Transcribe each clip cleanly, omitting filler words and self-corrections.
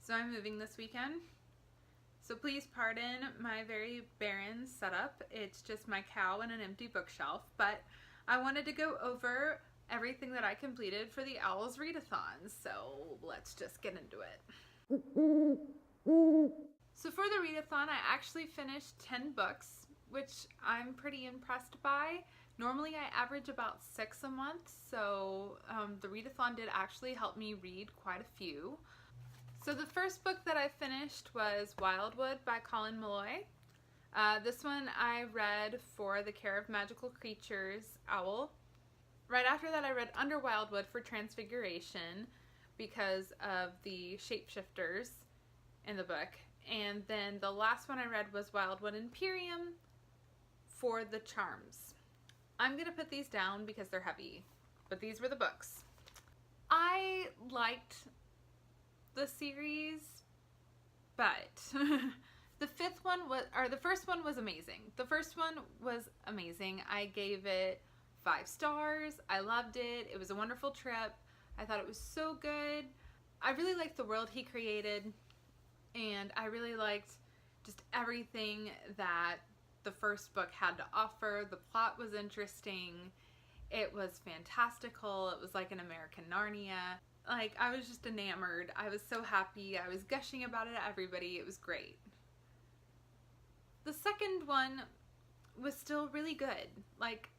So I'm moving this weekend. So please pardon my very barren setup. It's just my cow and an empty bookshelf, but I wanted to go over everything that I completed for the Owls Readathon. So let's just get into it. So for the readathon, I actually finished 10 books, which I'm pretty impressed by. Normally I average about 6 a month, so the readathon did actually help me read quite a few. So the first book that I finished was Wildwood by Colin Meloy. This one I read for the Care of Magical Creatures Owl. Right after that I read Under Wildwood for Transfiguration because of the shapeshifters in the book. And then the last one I read was Wildwood Imperium for the charms. I'm going to put these down because they're heavy, but these were the books. I liked the series, but the first one was amazing. The first one was amazing. I gave it 5 stars. I loved it. It was a wonderful trip. I thought it was so good. I really liked the world he created, and I really liked just everything that the first book had to offer. The plot was interesting. It was fantastical. It was like an American Narnia. Like, I was just enamored. I was so happy. I was gushing about it to everybody. It was great. The second one was still really good. Like,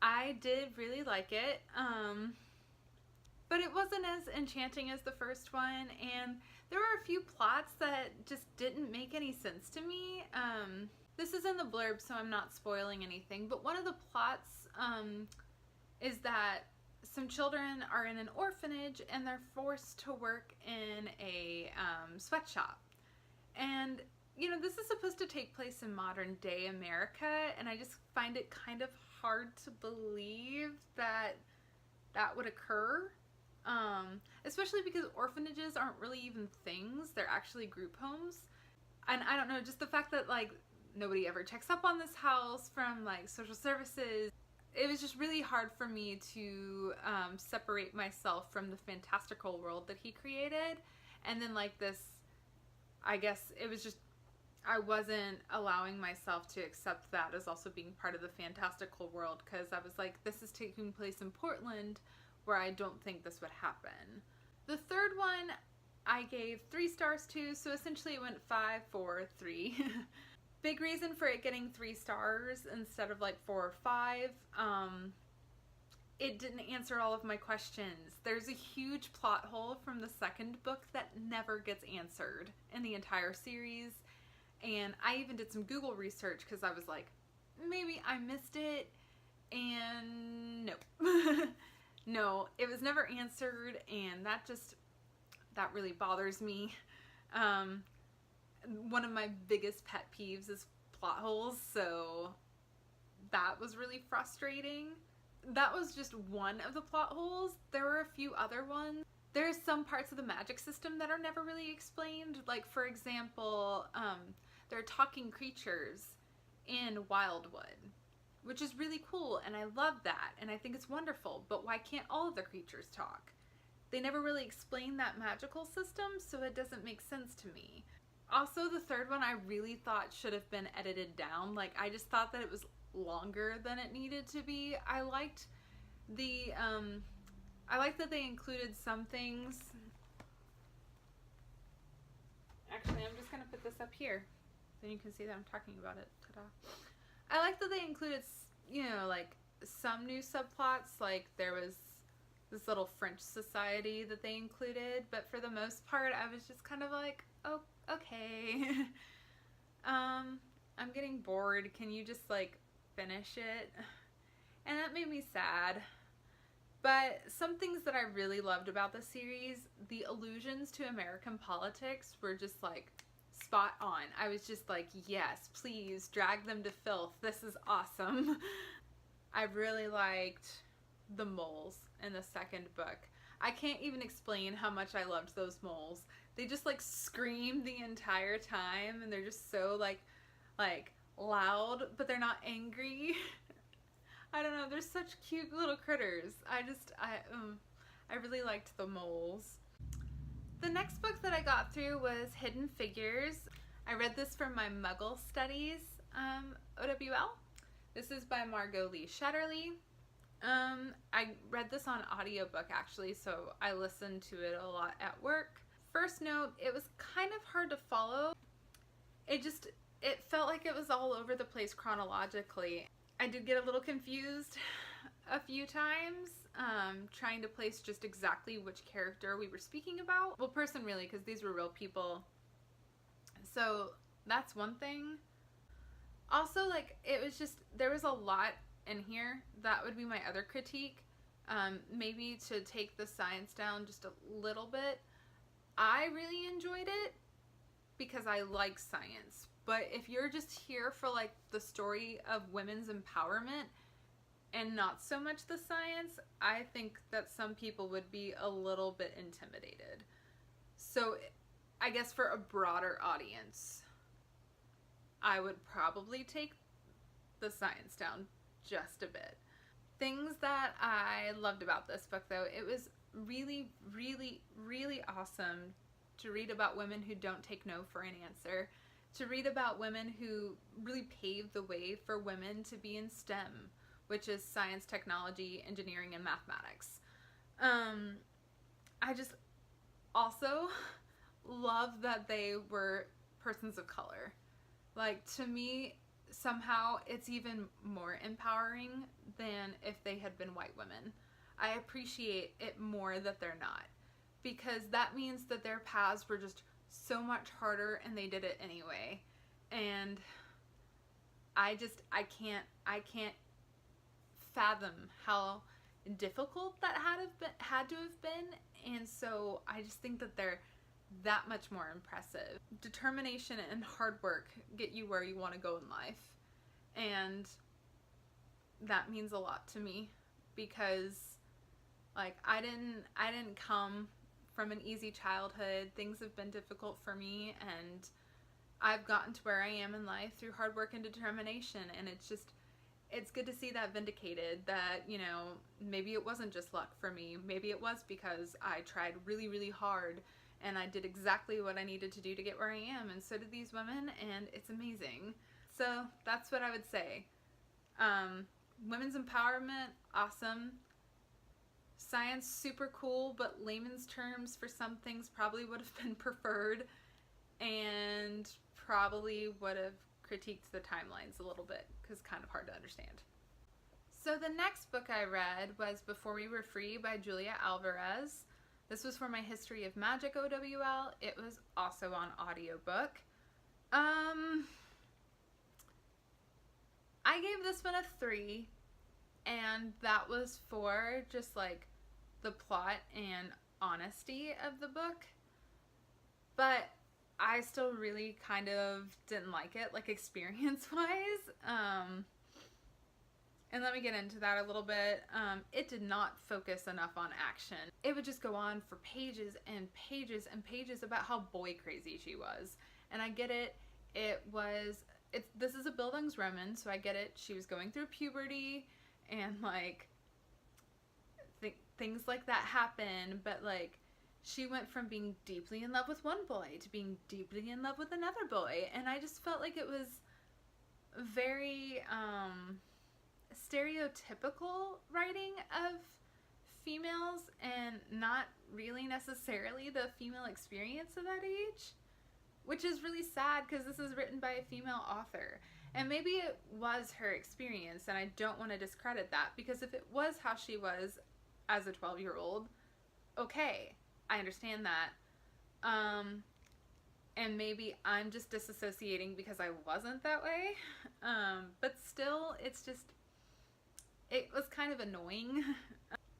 I did really like it. But it wasn't as enchanting as the first one, and there were a few plots that just didn't make any sense to me. This is in the blurb, so I'm not spoiling anything, but one of the plots is that some children are in an orphanage and they're forced to work in a sweatshop. And, you know, this is supposed to take place in modern day America, and I just find it kind of hard to believe that that would occur. Especially because orphanages aren't really even things. They're actually group homes. And I don't know, just the fact that, like, nobody ever checks up on this house from, like, social services. It was just really hard for me to separate myself from the fantastical world that he created. And then, like, this, I guess it was just, I wasn't allowing myself to accept that as also being part of the fantastical world, because I was like, this is taking place in Portland, where I don't think this would happen. The third one I gave 3 stars to, so essentially it went 5, 4, 3. Big reason for it getting 3 stars instead of like 4 or 5. It didn't answer all of my questions. There's a huge plot hole from the second book that never gets answered in the entire series. And I even did some Google research because I was like, maybe I missed it, and no. No, it was never answered, and that really bothers me. One of my biggest pet peeves is plot holes, so that was really frustrating. That was just one of the plot holes. There were a few other ones. There's some parts of the magic system that are never really explained. Like, for example, there are talking creatures in Wildwood, which is really cool, and I love that, and I think it's wonderful, but why can't all of the creatures talk? They never really explain that magical system, so it doesn't make sense to me. Also, the third one I really thought should have been edited down. Like, I just thought that it was longer than it needed to be. I liked that they included some things. Actually, I'm just gonna put this up here, then you can see that I'm talking about it. Ta-da. I like that they included, you know, like, some new subplots, like there was this little French society that they included, but for the most part I was just kind of like, oh, okay. I'm getting bored, can you just, like, finish it? And that made me sad. But some things that I really loved about the series, the allusions to American politics were just, like, spot on. I was just like, yes, please drag them to filth. This is awesome. I really liked the moles in the second book. I can't even explain how much I loved those moles. They just, like, scream the entire time, and they're just so like loud, but they're not angry. I don't know, they're such cute little critters. I really liked the moles. The next book that I got through was Hidden Figures. I read this for my Muggle Studies OWL. This is by Margot Lee Shetterly. I read this on audiobook actually, so I listened to it a lot at work. First note, it was kind of hard to follow. It felt like it was all over the place chronologically. I did get a little confused a few times, trying to place just exactly which character we were speaking about. Well, person really, because these were real people. So that's one thing. Also, like, it was just, there was a lot in here. That would be my other critique. Maybe to take the science down just a little bit. I really enjoyed it because I like science. But if you're just here for like the story of women's empowerment and not so much the science, I think that some people would be a little bit intimidated. So I guess for a broader audience, I would probably take the science down just a bit. Things that I loved about this book though, it was really, really, really awesome to read about women who don't take no for an answer, to read about women who really paved the way for women to be in STEM, which is science, technology, engineering, and mathematics. I just also love that they were persons of color. Like, to me, somehow it's even more empowering than if they had been white women. I appreciate it more that they're not, because that means that their paths were just so much harder and they did it anyway. And I can't fathom how difficult that had to have been, and so I just think that they're that much more impressive. Determination and hard work get you where you want to go in life, and that means a lot to me, because like I didn't come from an easy childhood. Things have been difficult for me, and I've gotten to where I am in life through hard work and determination, and it's good to see that vindicated, that, you know, maybe it wasn't just luck for me. Maybe it was because I tried really, really hard and I did exactly what I needed to do to get where I am, and so did these women, and it's amazing. So that's what I would say. Women's empowerment, awesome. Science, super cool, but layman's terms for some things probably would have been preferred, and probably would have critiqued the timelines a little bit, because kind of hard to understand. So the next book I read was Before We Were Free by Julia Alvarez. This was for my History of Magic OWL. It was also on audiobook. I gave this one a 3, and that was for just like the plot and honesty of the book. But I still really kind of didn't like it, like experience-wise. And let me get into that a little bit. It did not focus enough on action. It would just go on for pages and pages and pages about how boy crazy she was. And I get it. This is a Bildungsroman, so I get it. She was going through puberty, and like things like that happen, but like she went from being deeply in love with one boy to being deeply in love with another boy, and I just felt like it was very stereotypical writing of females, and not really necessarily the female experience of that age, which is really sad because this is written by a female author. And maybe it was her experience, and I don't want to discredit that, because if it was how she was as a 12-year-old, okay, I understand that. And maybe I'm just disassociating because I wasn't that way. But still, it was kind of annoying.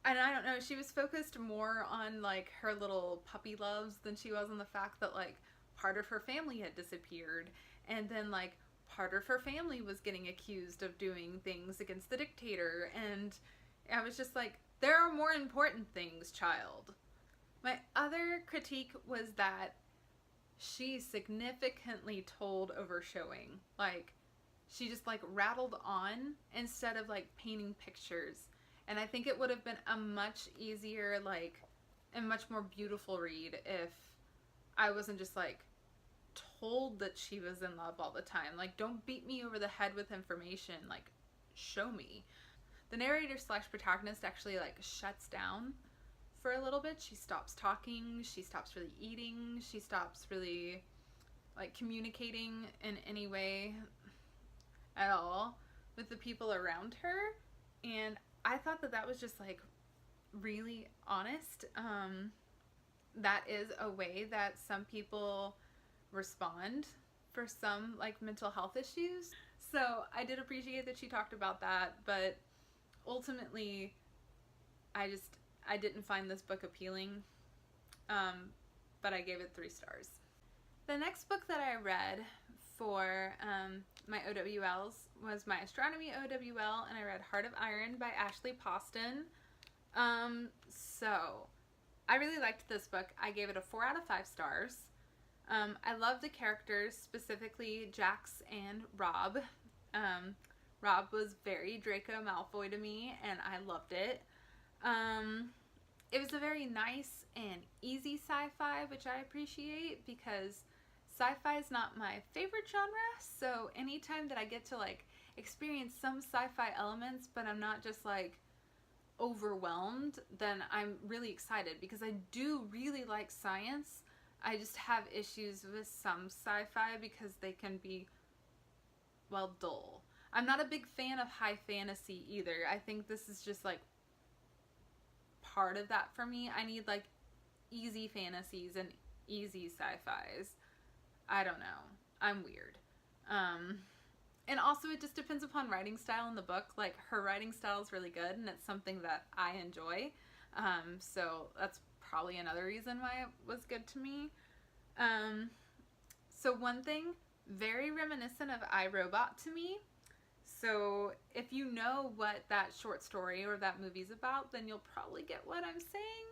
And I don't know, she was focused more on like her little puppy loves than she was on the fact that like part of her family had disappeared, and then like part of her family was getting accused of doing things against the dictator, and I was just like, there are more important things, child. My other critique was that she significantly told over showing. Like, she just like rattled on instead of like painting pictures. And I think it would have been a much easier, like, and much more beautiful read if I wasn't just like told that she was in love all the time. Like, don't beat me over the head with information. Like, show me. The narrator slash protagonist actually like shuts down for a little bit. She stops talking. She stops really eating. She stops really like communicating in any way at all with the people around her. And I thought that that was just like really honest. That is a way that some people respond for some like mental health issues. So I did appreciate that she talked about that, but ultimately I didn't find this book appealing. But I gave it 3 stars. The next book that I read for my OWLs was my astronomy OWL, and I read Heart of Iron by Ashley Poston. So I really liked this book. I gave it a 4 out of 5 stars. I love the characters, specifically Jax and Rob. Rob was very Draco Malfoy to me, and I loved it. It was a very nice and easy sci-fi, which I appreciate because sci-fi is not my favorite genre, so anytime that I get to like experience some sci-fi elements, but I'm not just like overwhelmed, then I'm really excited because I do really like science. I just have issues with some sci-fi because they can be, well, dull. I'm not a big fan of high fantasy either. I think this is just like part of that for me. I need like easy fantasies and easy sci-fis. I don't know. I'm weird. And also it just depends upon writing style in the book. Like her writing style is really good and it's something that I enjoy. So that's probably another reason why it was good to me. So one thing, very reminiscent of I, Robot to me. So if you know what that short story or that movie's about, then you'll probably get what I'm saying.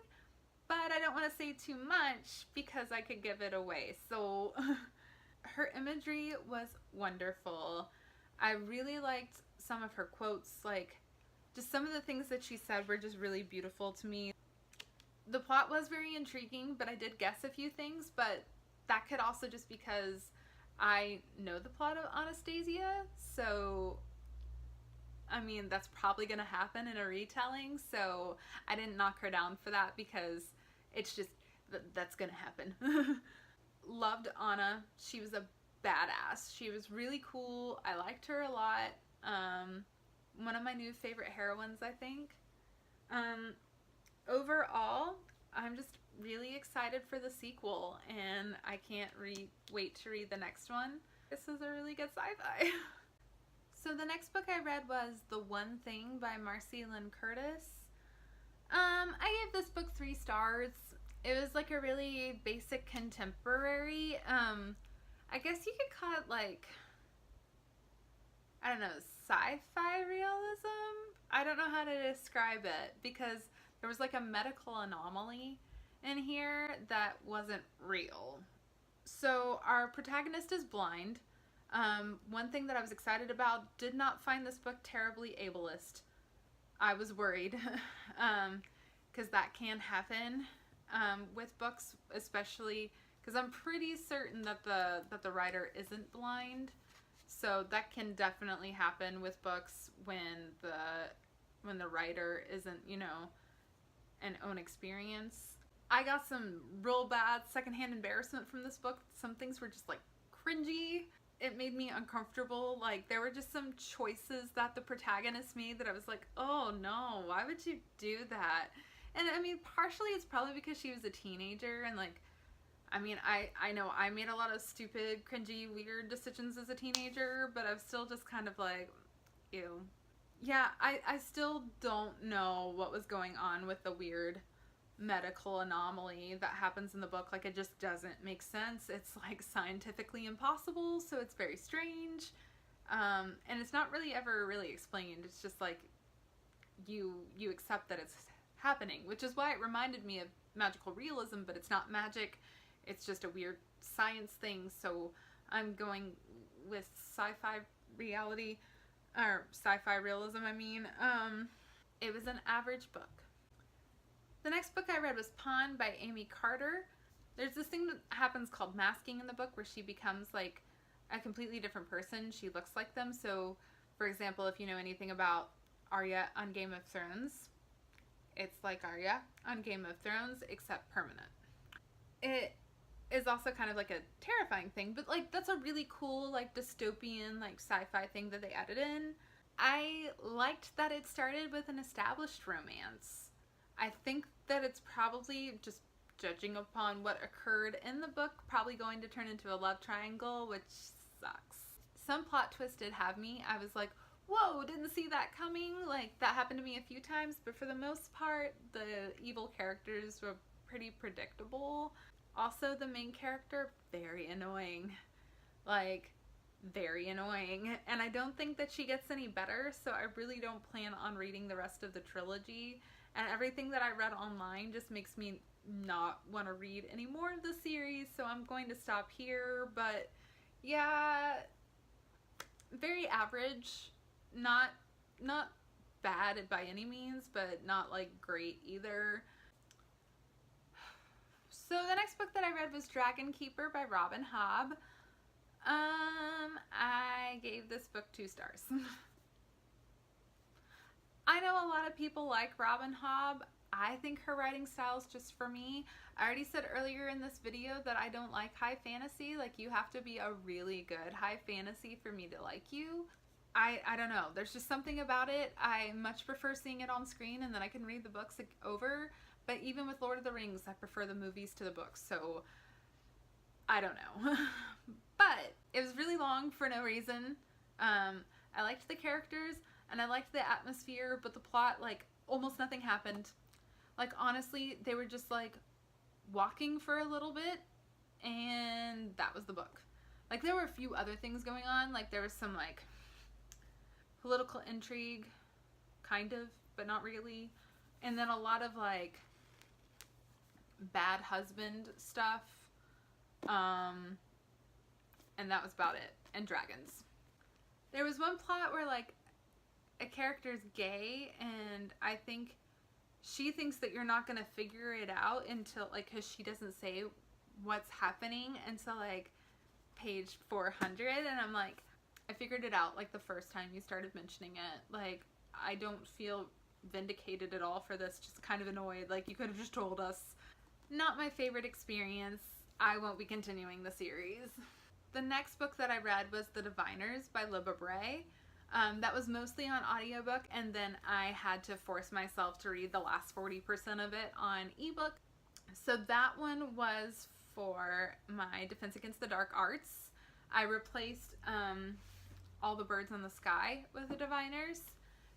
But I don't want to say too much because I could give it away. So her imagery was wonderful. I really liked some of her quotes. Like, just some of the things that she said were just really beautiful to me. The plot was very intriguing, but I did guess a few things. But that could also just because I know the plot of Anastasia. So I mean, that's probably going to happen in a retelling, so I didn't knock her down for that because it's just, that's going to happen. Loved Anna. She was a badass. She was really cool. I liked her a lot. One of my new favorite heroines, I think. Overall, I'm just really excited for the sequel, and I can't wait to read the next one. This is a really good sci-fi. So the next book I read was The One Thing by Marcy Lynn Curtis. I gave this book 3 stars. It was like a really basic contemporary. I guess you could call it like, I don't know, sci-fi realism? I don't know how to describe it because there was like a medical anomaly in here that wasn't real. So our protagonist is blind. One thing that I was excited about, did not find this book terribly ableist. I was worried because that can happen with books, especially because I'm pretty certain that the writer isn't blind. So that can definitely happen with books when the writer isn't, you know, an own experience. I got some real bad secondhand embarrassment from this book. Some things were just like cringy. It made me uncomfortable. Like, there were just some choices that the protagonist made that I was like, oh no, why would you do that? And I mean, partially it's probably because she was a teenager and like, I mean, I know I made a lot of stupid, cringy, weird decisions as a teenager, but I'm still just kind of like, ew. Yeah, I still don't know what was going on with the weird medical anomaly that happens in the book. Like, it just doesn't make sense. It's like scientifically impossible, so it's very strange. And it's not really ever really explained. It's just like you accept that it's happening, which is why it reminded me of magical realism, but it's not magic. It's just a weird science thing. So I'm going with sci-fi reality, or sci-fi realism, I mean. It was an average book. The next book I read was Pawn by Amy Carter. There's this thing that happens called masking in the book where she becomes like a completely different person. She looks like them. So, for example, if you know anything about Arya on Game of Thrones, it's like Arya on Game of Thrones, except permanent. It is also kind of like a terrifying thing, but like that's a really cool like dystopian like sci-fi thing that they added in. I liked that it started with an established romance. I think that it's probably, just judging upon what occurred in the book, probably going to turn into a love triangle, which sucks. Some plot twists did have me. I was like, whoa, didn't see that coming. Like, that happened to me a few times, but for the most part, the evil characters were pretty predictable. Also, the main character, very annoying. Like, very annoying. And I don't think that she gets any better, so I really don't plan on reading the rest of the trilogy. And everything that I read online just makes me not want to read any more of the series, so I'm going to stop here. But yeah, very average. Not bad by any means, but not like great either. So the next book that I read was Dragon Keeper by Robin Hobb. I gave this book 2 stars. I know a lot of people like Robin Hobb. I think her writing style is just for me. I already said earlier in this video that I don't like high fantasy. Like, you have to be a really good high fantasy for me to like you. I don't know. There's just something about it. I much prefer seeing it on screen and then I can read the books over. But even with Lord of the Rings, I prefer the movies to the books. So, I don't know. But it was really long for no reason. I liked the characters and I liked the atmosphere, but the plot, like, almost nothing happened. Like, honestly, they were just, like, walking for a little bit, and that was the book. Like, there were a few other things going on. Like, there was some, like, political intrigue, kind of, but not really. And then a lot of, like, bad husband stuff. And that was about it. And dragons. There was one plot where, like, a character's gay, and I think she thinks that you're not gonna figure it out until, like, because she doesn't say what's happening until, like, page 400, and I'm like, I figured it out, like, the first time you started mentioning it. Like, I don't feel vindicated at all for this, just kind of annoyed. Like, you could have just told us. Not my favorite experience. I won't be continuing the series. The next book that I read was The Diviners by Libba Bray. That was mostly on audiobook, and then I had to force myself to read the last 40% of it on ebook. So that one was for my Defense Against the Dark Arts. I replaced All the Birds in the Sky with The Diviners.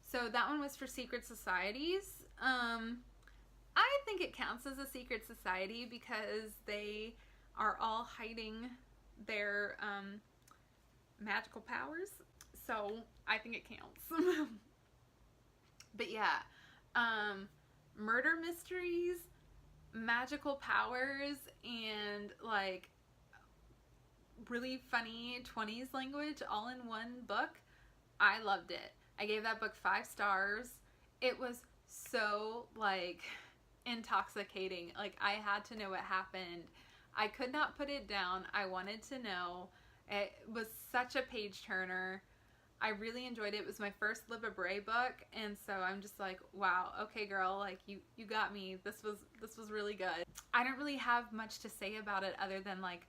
So that one was for secret societies. I think it counts as a secret society because they are all hiding their magical powers. So I think it counts. But yeah, murder mysteries, magical powers, and like really funny 20s language all in one book. I loved it. I gave that book 5 stars. It was so like intoxicating. Like, I had to know what happened. I could not put it down. I wanted to know. It was such a page turner. I really enjoyed it. It was my first Libba Bray book, and so I'm just like, wow, okay girl, like you got me. This was really good. I don't really have much to say about it other than like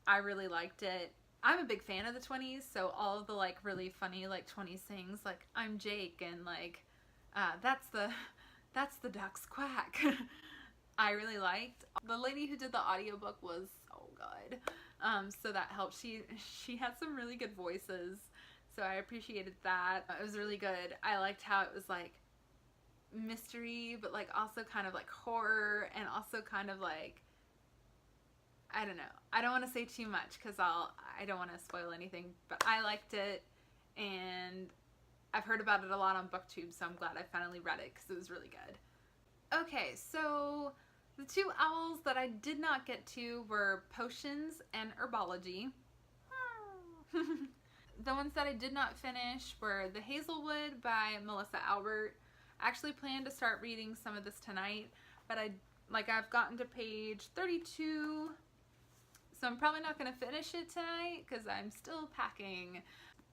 I really liked it. I'm a big fan of the 20s, so all of the like really funny like 20s things, like I'm Jake and like that's the duck's quack. I really liked. The lady who did the audiobook was so good. So that helped. She had some really good voices. So I appreciated that. It was really good. I liked how it was like mystery, but like also kind of like horror, and also kind of like, I don't know. I don't want to say too much because I don't want to spoil anything, but I liked it, and I've heard about it a lot on BookTube, so I'm glad I finally read it because it was really good. Okay, so the 2 owls that I did not get to were Potions and Herbology. The ones that I did not finish were The Hazelwood by Melissa Albert. I actually planned to start reading some of this tonight, but I Like, I've gotten to page 32, so I'm probably not going to finish it tonight because I'm still packing.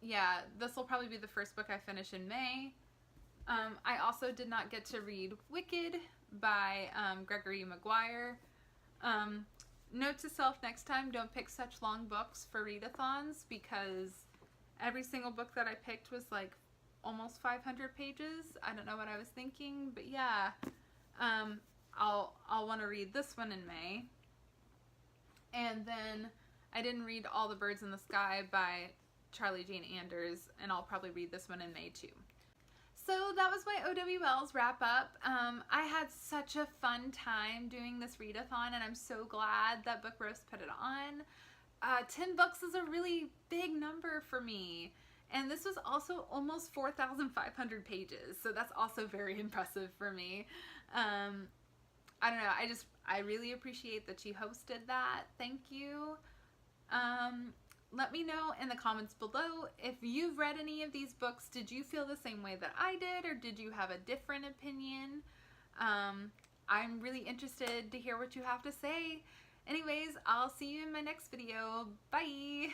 Yeah, this will probably be the first book I finish in May. I also did not get to read Wicked by Gregory Maguire. Note to self, next time, don't pick such long books for readathons, because every single book that I picked was like almost 500 pages. I don't know what I was thinking, but yeah, I'll want to read this one in May. And then I didn't read All the Birds in the Sky by Charlie Jane Anders, and I'll probably read this one in May too. So that was my OWL's wrap up. I had such a fun time doing this readathon, and I'm so glad that Book Roast put it on. 10 books is a really big number for me. And this was also almost 4,500 pages. So that's also very impressive for me. I don't know. I really appreciate that you hosted that. Thank you. Let me know in the comments below if you've read any of these books. Did you feel the same way that I did, or did you have a different opinion? I'm really interested to hear what you have to say. Anyways, I'll see you in my next video. Bye!